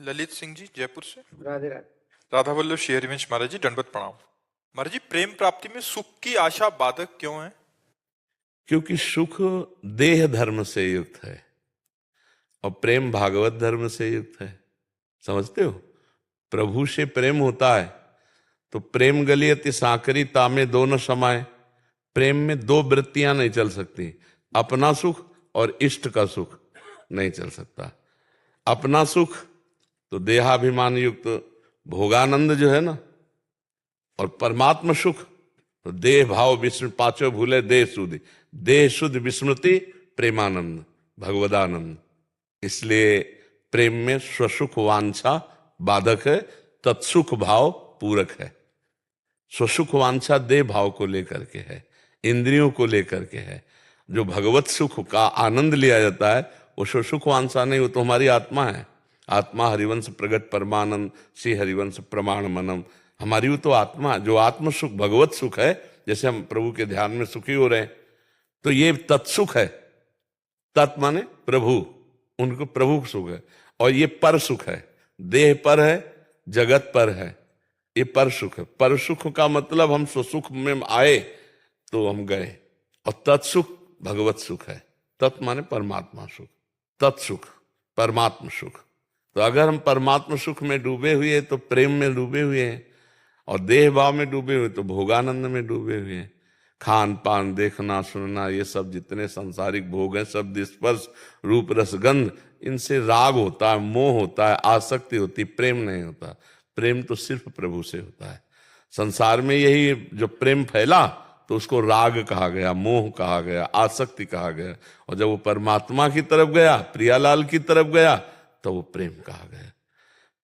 ललित सिंह जी जयपुर से। राधे राधे। राधा वल्लभ श्री हरिवंश महाराज जी, दंडवत प्रणाम। महाराज जी, प्रेम प्राप्ति में सुख की आशा बाधक क्यों है? क्योंकि सुख देह धर्म से युक्त है और प्रेम भागवत धर्म से युक्त है। समझते हो? प्रभु से प्रेम होता है तो प्रेम गलियति साकरी तामे दोनों समाये। प्रेम में दो वृत्तियां नहीं चल सकती, अपना सुख और इष्ट का सुख नहीं चल सकता। अपना सुख तो देहाभिमान युक्त भोगानंद जो है ना, और परमात्मा सुख तो देह भाव विस्मृति पांचों भूले देह शुद्ध, देह शुद्ध विस्मृति प्रेमानंद भगवदानंद। इसलिए प्रेम में स्वसुख वांछा बाधक है, तत्सुख भाव पूरक है। स्वसुख वांछा देह भाव को लेकर के है, इंद्रियों को लेकर के है। जो भगवत सुख का आनंद लिया जाता है वो स्वसुख वांछा नहीं, वो तो हमारी आत्मा है। आत्मा हरिवंश प्रगट परमानंद श्री हरिवंश प्रमाण मनम। हमारी वो तो आत्मा, जो आत्म सुख भगवत सुख है, जैसे हम प्रभु के ध्यान में सुखी हो रहे हैं, तो ये तत्सुख है। तत् माने प्रभु, उनको प्रभु सुख है। और ये पर सुख है, देह पर है, जगत पर है, ये पर सुख है। पर सुख का मतलब हम स्वसुख में आए तो हम गए, और तत्सुख भगवत सुख है। तत् माने परमात्मा सुख, तत्सुख परमात्मा सुख। तो अगर हम परमात्मा सुख में डूबे हुए हैं तो प्रेम में डूबे हुए हैं, और देह भाव में डूबे हुए तो भोगानंद में डूबे हुए हैं। खान पान देखना सुनना ये सब जितने सांसारिक भोग हैं, शब्द स्पर्श रूप रस गंध, इनसे राग होता है, मोह होता है, आसक्ति होती, प्रेम नहीं होता। प्रेम तो सिर्फ प्रभु से होता है। संसार में यही जो प्रेम फैला तो उसको राग कहा गया, मोह कहा गया, आसक्ति कहा गया। और जब वो परमात्मा की तरफ गया, प्रियालाल की तरफ गया, तो वो प्रेम कहा गया।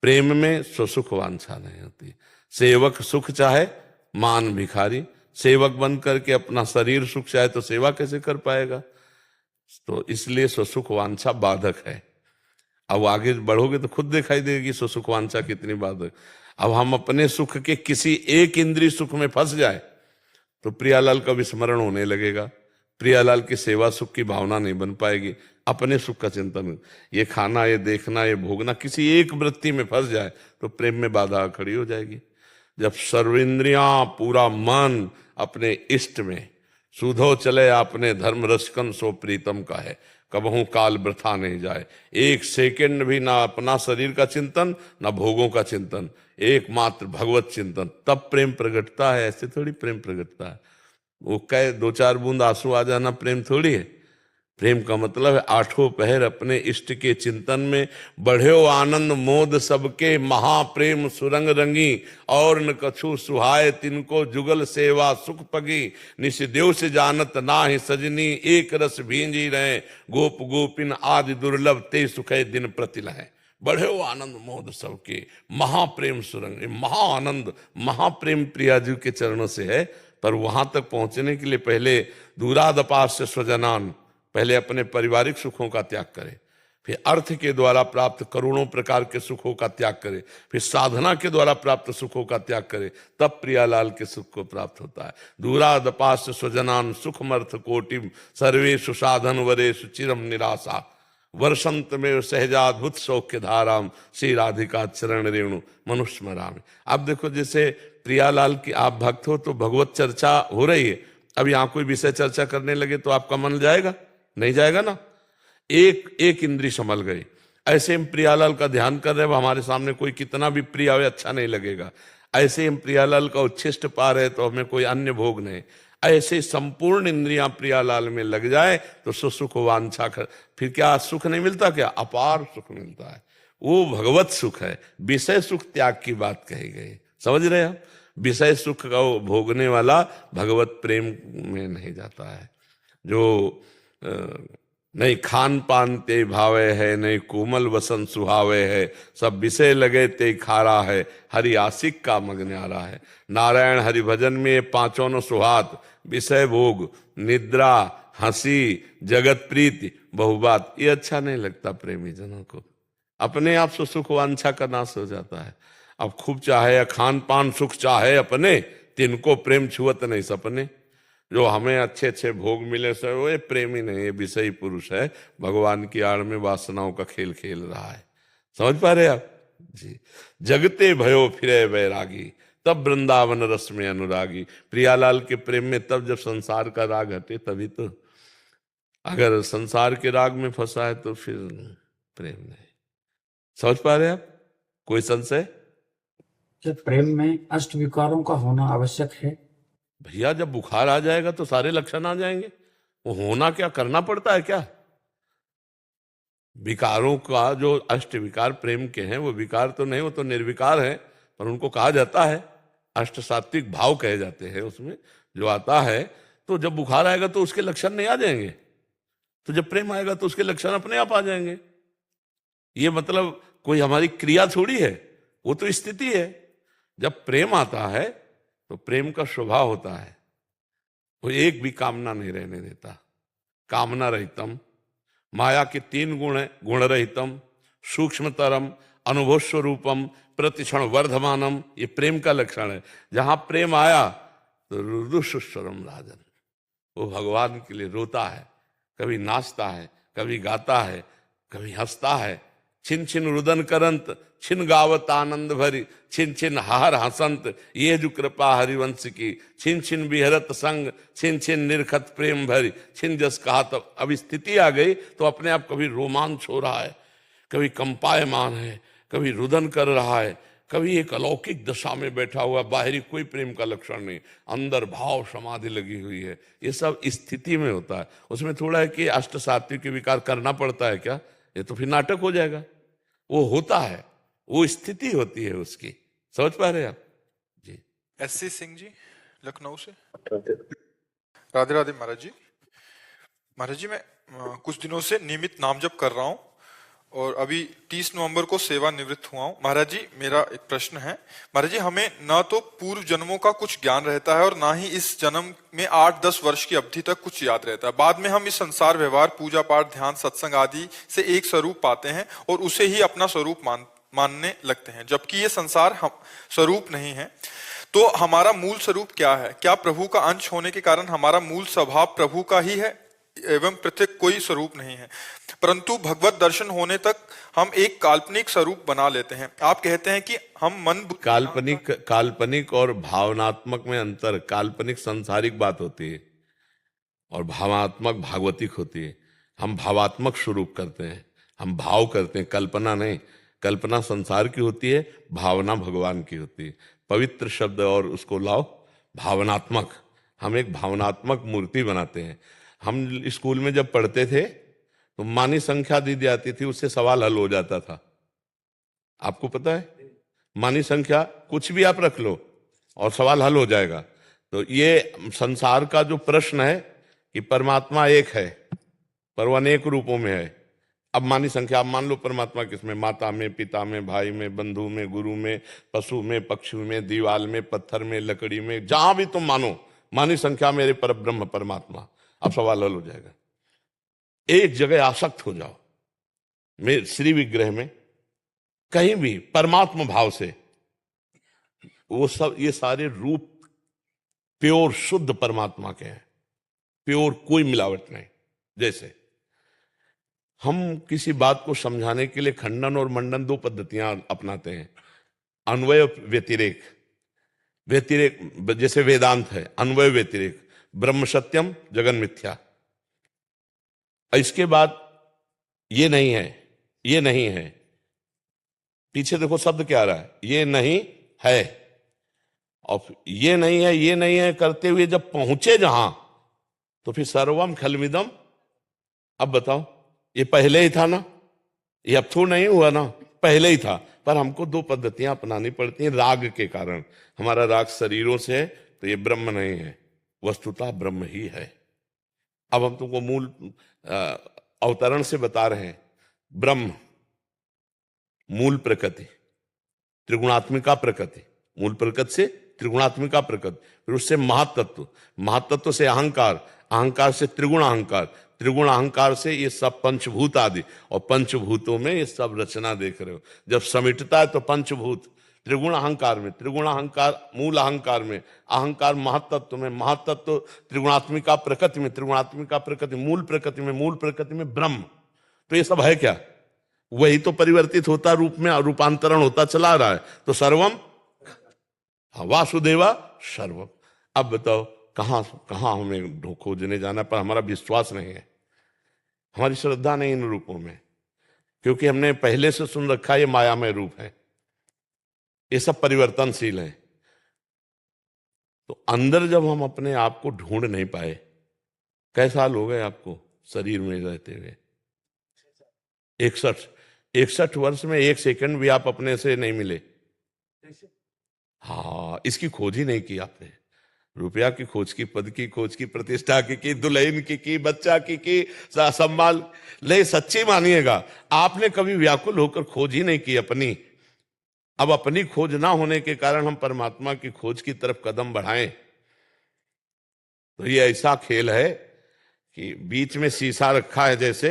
प्रेम में स्वसुख वांछा नहीं होती। सेवक सुख चाहे मान भिखारी, सेवक बन करके अपना शरीर सुख चाहे तो सेवा कैसे कर पाएगा? तो इसलिए स्वसुख वांछा बाधक है। अब आगे बढ़ोगे तो खुद दिखाई देगी स्वसुख वांछा कितनी बाधक। अब हम अपने सुख के किसी एक इंद्रिय सुख में फंस जाए तो प्रियालाल का विस्मरण होने लगेगा, प्रियालाल की सेवा सुख की भावना नहीं बन पाएगी। अपने सुख का चिंतन, ये खाना, ये देखना, ये भोगना, किसी एक वृत्ति में फंस जाए तो प्रेम में बाधा खड़ी हो जाएगी। जब सर्वेंद्रियां पूरा मन अपने इष्ट में, सुधो चले आपने धर्म रसकन सो प्रीतम का है, कबहू काल वृथा नहीं जाए। एक सेकंड भी ना अपना शरीर का चिंतन, ना भोगों का चिंतन, एकमात्र भगवत चिंतन, तब प्रेम प्रगटता है। ऐसे थोड़ी प्रेम प्रगटता है। वो कहे दो चार बूंद आंसू आ जाना प्रेम थोड़ी है। प्रेम का मतलब है आठों पहर अपने इष्ट के चिंतन में बढ़्यो आनंद मोद सबके, महाप्रेम सुरंग रंगी, और न कछु सुहाय तिनको जुगल सेवा सुख पगी। निशिदेव से जानत ना ही सजनी, एक रस भींजी रहे, गोप गोपिन आदि दुर्लभ ते सुखे दिन प्रतिलह। बढ़्यो आनंद मोद सबके, महाप्रेम सुरंग, महाआनंद महाप्रेम प्रिया जी के चरणों से है। पर वहां तक पहुंचने के लिए पहले दूरादपास्य स्वजनान, पहले अपने पारिवारिक सुखों का त्याग करे, फिर अर्थ के द्वारा प्राप्त करोड़ों प्रकार के सुखों का त्याग करे, फिर साधना के द्वारा प्राप्त सुखों का त्याग करे, तब प्रियालाल के सुख को प्राप्त होता है। दूरादपास्य स्वजनान सुखमर्थ कोटिम, सर्वेषु साधन वरेषु चिरम निराशा, वर्षंत में सहजाद्भुत सौख्य धाराम, श्री राधिका चरण रेणु मनुस्मराम। अब देखो, जैसे प्रियालाल की आप भक्त हो तो भगवत चर्चा हो रही है, अब यहां कोई विषय चर्चा करने लगे तो आपका मन जाएगा? नहीं जाएगा ना। एक एक इंद्री संभल गई। ऐसे हम प्रियालाल का ध्यान कर रहे हैं, हमारे सामने कोई कितना भी प्रिय हो अच्छा नहीं लगेगा। ऐसे हम प्रियालाल का उच्छिष्ट पा रहे तो हमें कोई अन्य भोग नहीं। ऐसे संपूर्ण इंद्रियां प्रियालाल में लग जाए तो सुख वांछा कर, फिर क्या सुख नहीं मिलता? क्या अपार सुख मिलता है। वो भगवत सुख है। विषय सुख त्याग की बात कही गई, समझ रहे हैं? विषय सुख का भोगने वाला भगवत प्रेम में नहीं जाता है। जो नहीं खान पान ते भावे है, नहीं कोमल वसन सुहावे है, सब विषय लगे ते खारा है, हरि आशिक का मग न्यारा है। नारायण हरि भजन में पांचों न सुहात, विषय भोग, निद्रा, हंसी, जगत प्रीति, बहुबात, ये अच्छा नहीं लगता प्रेमी जनों को। अपने आप से सुख वांछा का नाश हो जाता है। अब खूब चाहे खान पान सुख चाहे अपने, तिनको प्रेम छुअत नहीं सपने। जो हमें अच्छे अच्छे भोग मिले से वो प्रेमी नहीं, ये विषयी पुरुष है, भगवान की आड़ में वासनाओं का खेल खेल रहा है। समझ पा रहे आप? जी। जगते भयो फिरे वैरागी, तब वृंदावन रस में अनुरागी। प्रियालाल के प्रेम में तब जब संसार का राग हटे तभी तो। अगर संसार के राग में फंसा है तो फिर प्रेम नहीं। समझ पा रहे हैं आप? कोई संशय? जब प्रेम में अष्ट विकारों का होना आवश्यक है। भैया जब बुखार आ जाएगा तो सारे लक्षण आ जाएंगे। वो होना क्या, करना पड़ता है क्या? विकारों का जो अष्ट विकार प्रेम के हैं वो विकार तो नहीं, वो तो निर्विकार है, पर उनको कहा जाता है अष्ट सात्विक भाव कहे जाते हैं उसमें जो आता है। तो जब बुखार आएगा तो उसके लक्षण नहीं आ जाएंगे, तो जब प्रेम आएगा तो उसके लक्षण अपने आप आ जाएंगे। ये मतलब कोई हमारी क्रिया थोड़ी है, वो तो स्थिति है। जब प्रेम आता है तो प्रेम का स्वभाव होता है, वो एक भी कामना नहीं रहने देता। कामना रहितम, माया के 3 गुण है, गुण रहितम, सूक्ष्मतरम, अनुभव स्वरूपम, प्रतिक्षण वर्धमानम। ये प्रेम का लक्षण है। जहां प्रेम आया तो रुदुस्वरम राजन, वो भगवान के लिए रोता है, कभी नाचता है, कभी गाता है, कभी हंसता है। छिन छिन रुदन करंत, छिन गावत आनंद भरी, छिन छिन हार हसंत, ये जो कृपा हरिवंश की। छिन छिन बिहरत संग, छिन छिन निरखत प्रेम भरी, छिन जस कहा। तब अब स्थिति आ गई तो अपने आप कभी रोमांच हो रहा है, कभी कंपायमान है, कभी रुदन कर रहा है, कभी एक अलौकिक दशा में बैठा हुआ। बाहरी कोई प्रेम का लक्षण नहीं, अंदर भाव समाधि लगी हुई है। ये सब स्थिति में होता है। उसमें थोड़ा है कि अष्ट सात्विक विकार करना पड़ता है क्या, ये तो फिर नाटक हो जाएगा। वो होता है, वो स्थिति होती है उसकी। समझ पा रहे हैं आप? जी। एससी सिंह जी लखनऊ से। राधे राधे महाराज जी। महाराज जी मैं कुछ दिनों से नियमित नाम जप कर रहा हूँ और अभी 30 नवंबर को सेवानिवृत्त हुआ हूँ। महाराज जी मेरा एक प्रश्न है। महाराज जी हमें न तो पूर्व जन्मों का कुछ ज्ञान रहता है और ना ही इस जन्म में 8-10 वर्ष की अवधि तक कुछ याद रहता है। बाद में हम इस संसार व्यवहार, पूजा पाठ, ध्यान, सत्संग आदि से एक स्वरूप पाते हैं और उसे ही अपना स्वरूप मानने लगते हैं, जबकि ये संसार हम स्वरूप नहीं है। तो हमारा मूल स्वरूप क्या है? क्या प्रभु का अंश होने के कारण हमारा मूल स्वभाव प्रभु का ही है एवं पृथक कोई स्वरूप नहीं है? परंतु भगवत दर्शन होने तक हम एक काल्पनिक स्वरूप बना लेते हैं। आप कहते हैं कि हम मन काल्पनिक और भावनात्मक में अंतर। काल्पनिक सांसारिक बात होती है और भावात्मक भागवतिक होती है। हम भावात्मक स्वरूप करते हैं, हम भाव करते हैं, कल्पना नहीं। कल्पना संसार की होती है, भावना भगवान की होती है। पवित्र शब्द और उसको लाओ भावनात्मक। हम एक भावनात्मक मूर्ति बनाते हैं। हम स्कूल में जब पढ़ते थे तो मानी संख्या दी जाती थी, उससे सवाल हल हो जाता था। आपको पता है? मानी संख्या कुछ भी आप रख लो और सवाल हल हो जाएगा। तो ये संसार का जो प्रश्न है कि परमात्मा एक है पर वो अनेक रूपों में है। अब मानी संख्या आप मान लो परमात्मा किसमें? माता में, पिता में, भाई में, बंधु में, गुरु में, पशु में, पक्षी में, दीवाल में, पत्थर में, लकड़ी में, जहां भी तुम मानो मानी संख्या मेरे पर ब्रह्म परमात्मा। अब सवाल हल हो जाएगा। एक जगह आसक्त हो जाओ, मेरे श्री विग्रह में, कहीं भी परमात्मा भाव से, वो सब ये सारे रूप प्योर शुद्ध परमात्मा के हैं, प्योर, कोई मिलावट नहीं। जैसे हम किसी बात को समझाने के लिए खंडन और मंडन 2 पद्धतियां अपनाते हैं। अन्वय व्यतिरेक, जैसे वेदांत है, अन्वय व्यतिरेक, ब्रह्म सत्यम जगन मिथ्या। इसके बाद ये नहीं है, ये नहीं है, पीछे देखो शब्द क्या आ रहा है, ये नहीं है। और ये नहीं है, ये नहीं है करते हुए जब पहुंचे जहां, तो फिर सर्वम खलमिदम। अब बताओ, ये पहले ही था ना, ये अब तो नहीं हुआ ना, पहले ही था। पर हमको 2 पद्धतियां अपनानी पड़ती हैं राग के कारण। हमारा राग शरीरों से है, तो ये ब्रह्म नहीं है, वस्तुतः ब्रह्म ही है। अब हम तुमको मूल अवतरण से बता रहे हैं। ब्रह्म मूल प्रकृति, त्रिगुणात्मिका प्रकृति, मूल प्रकृति से त्रिगुणात्मिका प्रकृति, फिर उससे महातत्व, महातत्व से अहंकार, अहंकार से त्रिगुण अहंकार, त्रिगुण अहंकार से ये सब पंचभूत आदि, और पंचभूतों में ये सब रचना देख रहे हो। जब समिटता है तो पंचभूत, त्रिगुण अहंकार में, त्रिगुण अहंकार मूल अहंकार में, अहंकार महातत्व में, महातत्व त्रिगुणात्मिका प्रकृति में, त्रिगुणात्मिका प्रकृति मूल प्रकृति में, मूल प्रकृति में ब्रह्म। तो ये सब है क्या? वही तो परिवर्तित होता रूप में, रूपांतरण होता चला रहा है। तो सर्वम वासुदेवा सर्वम। अब बताओ कहां कहां हमें खोजने जाना, पर हमारा विश्वास नहीं है, हमारी श्रद्धा नहीं इन रूपों में, क्योंकि हमने पहले से सुन रखा है ये मायामय रूप है, ये सब परिवर्तनशील है। तो अंदर जब हम अपने आप को ढूंढ नहीं पाए, कई साल हो गए आपको शरीर में रहते हुए? 61 वर्ष में 1 सेकंड भी आप अपने से नहीं मिले। हाँ, इसकी खोज ही नहीं की आपने। रुपया की खोज की, पद की खोज की, प्रतिष्ठा की, दुल्हन की, बच्चा की, सम्मान ले। सच्ची मानिएगा, आपने कभी व्याकुल होकर खोज ही नहीं की अपनी। अब अपनी खोज ना होने के कारण हम परमात्मा की खोज की तरफ कदम बढ़ाएं, तो ये ऐसा खेल है कि बीच में शीशा रखा है, जैसे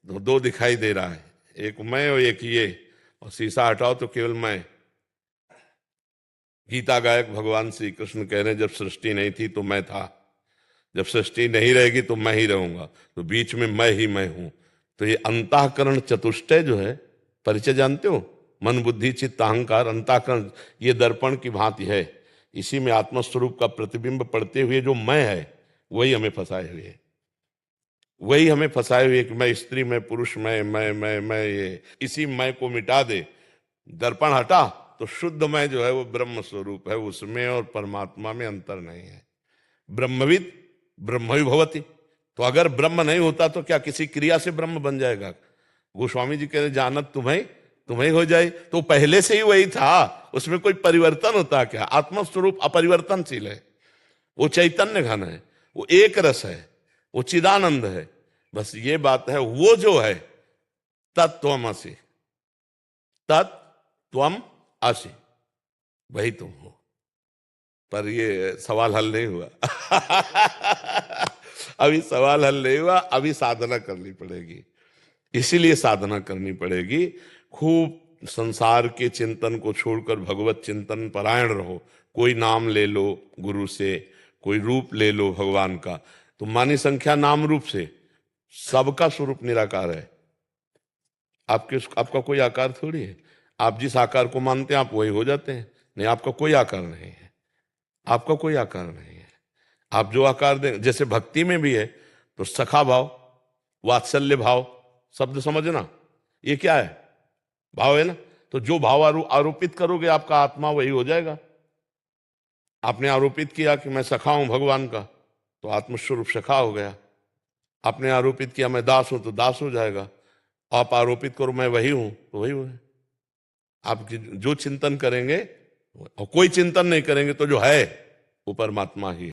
दो दिखाई दे रहा है, एक मैं और एक ये, और शीशा हटाओ तो केवल मैं। गीता गायक भगवान श्री कृष्ण कह रहे हैं, जब सृष्टि नहीं थी तो मैं था, जब सृष्टि नहीं रहेगी तो मैं ही रहूंगा, तो बीच में मैं ही मैं हूं। तो ये अंतःकरण चतुष्टय जो है, परिचय जानते हो? मन बुद्धि चित्त अहंकार, अंतःकरण, ये दर्पण की भांति है। इसी में आत्मस्वरूप का प्रतिबिंब पड़ते हुए जो मैं है, वही हमें फंसाए हुए है, वही हमें फंसाए हुए कि मैं स्त्री, मैं पुरुष, मैं ये। इसी मैं को मिटा दे, दर्पण हटा तो शुद्ध मैं जो है वो ब्रह्म स्वरूप है, उसमें और परमात्मा में अंतर नहीं है। ब्रह्मविद ब्रह्म भवति। तो अगर ब्रह्म नहीं होता तो क्या किसी क्रिया से ब्रह्म बन जाएगा? गोस्वामी जी कह रहे जानत तुम्हें हो जाए, तो पहले से ही वही था, उसमें कोई परिवर्तन होता क्या? आत्मस्वरूप अपरिवर्तनशील है, वो चैतन्य घन है, वो एक रस है, वो चिदानंद है। बस ये बात है, वो जो है तत्त्वमसि, तत्त्वम असि, वही तुम हो। पर ये सवाल हल नहीं हुआ अभी सवाल हल नहीं हुआ, अभी साधना करनी पड़ेगी। इसीलिए साधना करनी पड़ेगी, खूब संसार के चिंतन को छोड़कर भगवत चिंतन परायण रहो। कोई नाम ले लो गुरु से, कोई रूप ले लो भगवान का, तो मानी संख्या नाम रूप से सबका स्वरूप निराकार है। आपका कोई आकार थोड़ी है, आप जिस आकार को मानते हैं आप वही हो जाते हैं। नहीं, आपका कोई आकार नहीं है, आपका कोई आकार नहीं है। आप जो आकार दें, जैसे भक्ति में भी है तो सखा भाव, वात्सल्य भाव, शब्द समझना, ये क्या है? भाव है ना। तो जो भाव आरोपित करोगे आपका आत्मा वही हो जाएगा। आपने आरोपित किया कि मैं सखा हूं भगवान का, तो आत्मस्वरूप सखा हो गया। आपने आरोपित किया मैं दास हूं, तो दास हो जाएगा। आप आरोपित करो मैं वही हूं, तो वही है। आप जो चिंतन करेंगे, और कोई चिंतन नहीं करेंगे, तो जो है वो परमात्मा ही है।